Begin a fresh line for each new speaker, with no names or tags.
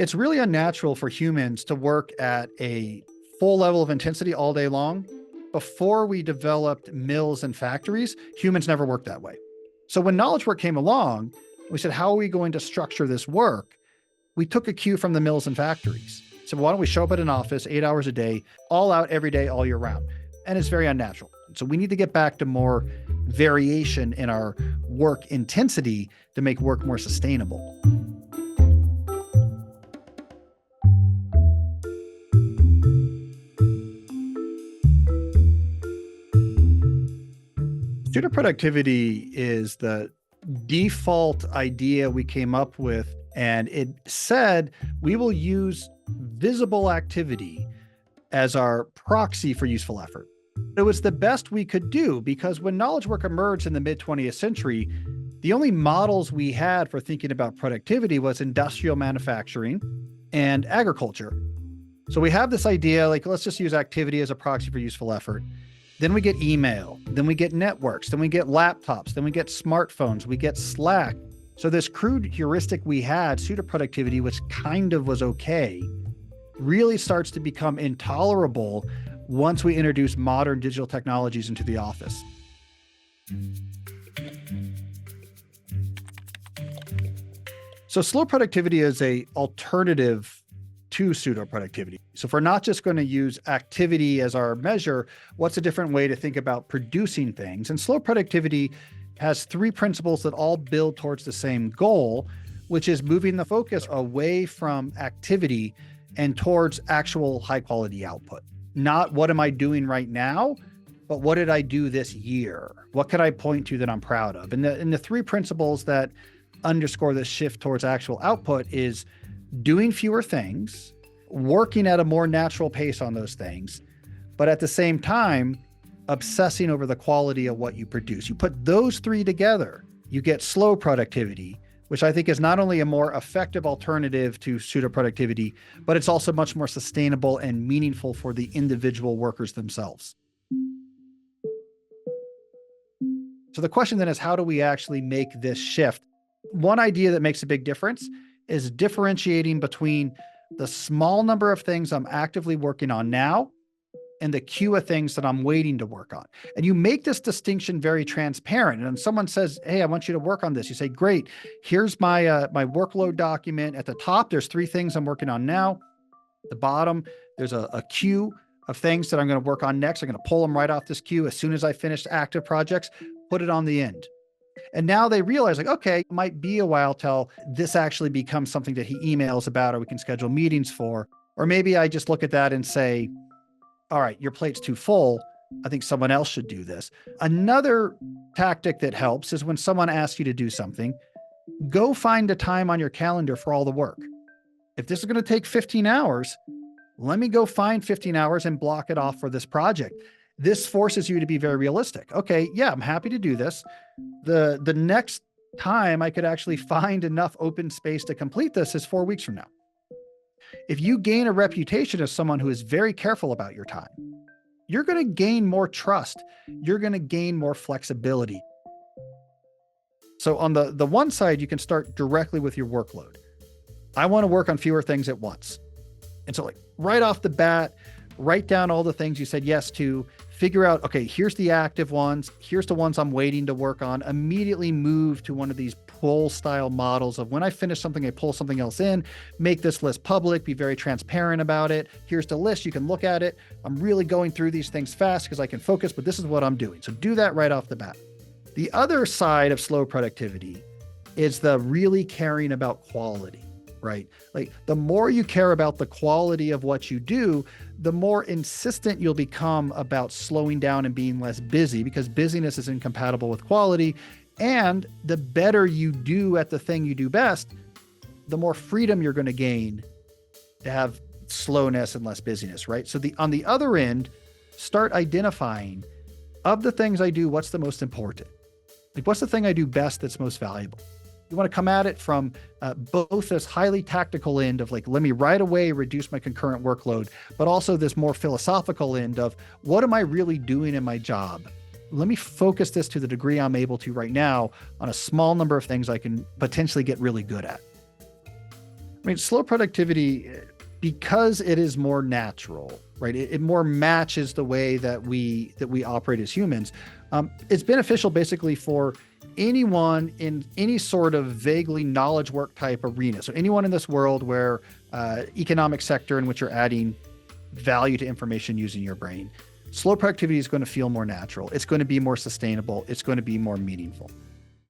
It's really unnatural for humans to work at a full level of intensity all day long. Before we developed mills and factories, humans never worked that way. So when knowledge work came along, we said, how are we going to structure this work? We took a cue from the mills and factories. So why don't we show up at an office 8 hours a day, all out every day, all year round? And it's very unnatural. So we need to get back to more variation in our work intensity to make work more sustainable. Pseudo-productivity is the default idea we came up with, and it said we will use visible activity as our proxy for useful effort. It was the best we could do because when knowledge work emerged in the mid-20th century, the only models we had for thinking about productivity was industrial manufacturing and agriculture. So we have this idea, like, let's just use activity as a proxy for useful effort. Then we get email, then we get networks, then we get laptops, then we get smartphones, we get Slack. So this crude heuristic we had, pseudo-productivity, which kind of was okay, really starts to become intolerable once we introduce modern digital technologies into the office. So slow productivity is an alternative to pseudo-productivity. So if we're not just going to use activity as our measure, what's a different way to think about producing things? And slow productivity has three principles that all build towards the same goal, which is moving the focus away from activity and towards actual high quality output. Not what am I doing right now, but what did I do this year? What can I point to that I'm proud of? And the three principles that underscore this shift towards actual output is doing fewer things, working at a more natural pace on those things, but at the same time, obsessing over the quality of what you produce. You put those three together, you get slow productivity, which I think is not only a more effective alternative to pseudo-productivity, but it's also much more sustainable and meaningful for the individual workers themselves. So the question then is, how do we actually make this shift? One idea that makes a big difference is differentiating between the small number of things I'm actively working on now and the queue of things that I'm waiting to work on. And you make this distinction very transparent. And when someone says, hey, I want you to work on this, you say, great, here's my my workload document. At the top, there's 3 things I'm working on now. At the bottom, there's a queue of things that I'm going to work on next. I'm going to pull them right off this queue as soon as I finish active projects, put it on the end. And now they realize, like, okay, it might be a while till this actually becomes something that he emails about or we can schedule meetings for. Or maybe I just look at that and say, all right, your plate's too full. I think someone else should do this. Another tactic that helps is when someone asks you to do something, go find a time on your calendar for all the work. If this is going to take 15 hours, let me go find 15 hours and block it off for this project. This forces you to be very realistic. Okay, yeah, I'm happy to do this. The next time I could actually find enough open space to complete this is 4 weeks from now. If you gain a reputation as someone who is very careful about your time, you're going to gain more trust. You're going to gain more flexibility. So on the one side, you can start directly with your workload. I want to work on fewer things at once. And so, like, right off the bat, write down all the things you said yes to, figure out, okay, here's the active ones, here's the ones I'm waiting to work on. Immediately move to one of these pull style models of when I finish something, I pull something else in, make this list public, be very transparent about it. Here's the list, you can look at it. I'm really going through these things fast because I can focus, but this is what I'm doing. So do that right off the bat. The other side of slow productivity is the really caring about quality. Right? Like, the more you care about the quality of what you do, the more insistent you'll become about slowing down and being less busy, because busyness is incompatible with quality. And the better you do at the thing you do best, the more freedom you're going to gain to have slowness and less busyness, right? So on the other end, start identifying, of the things I do, what's the most important? Like, what's the thing I do best that's most valuable? You want to come at it from both this highly tactical end of, like, let me right away reduce my concurrent workload, but also this more philosophical end of, what am I really doing in my job? Let me focus this to the degree I'm able to right now on a small number of things I can potentially get really good at. I mean, slow productivity, because it is more natural, right? It more matches the way that we operate as humans. It's beneficial basically for anyone in any sort of vaguely knowledge work type arena. So anyone in this world where economic sector in which you're adding value to information using your brain, slow productivity is going to feel more natural. It's going to be more sustainable. It's going to be more meaningful.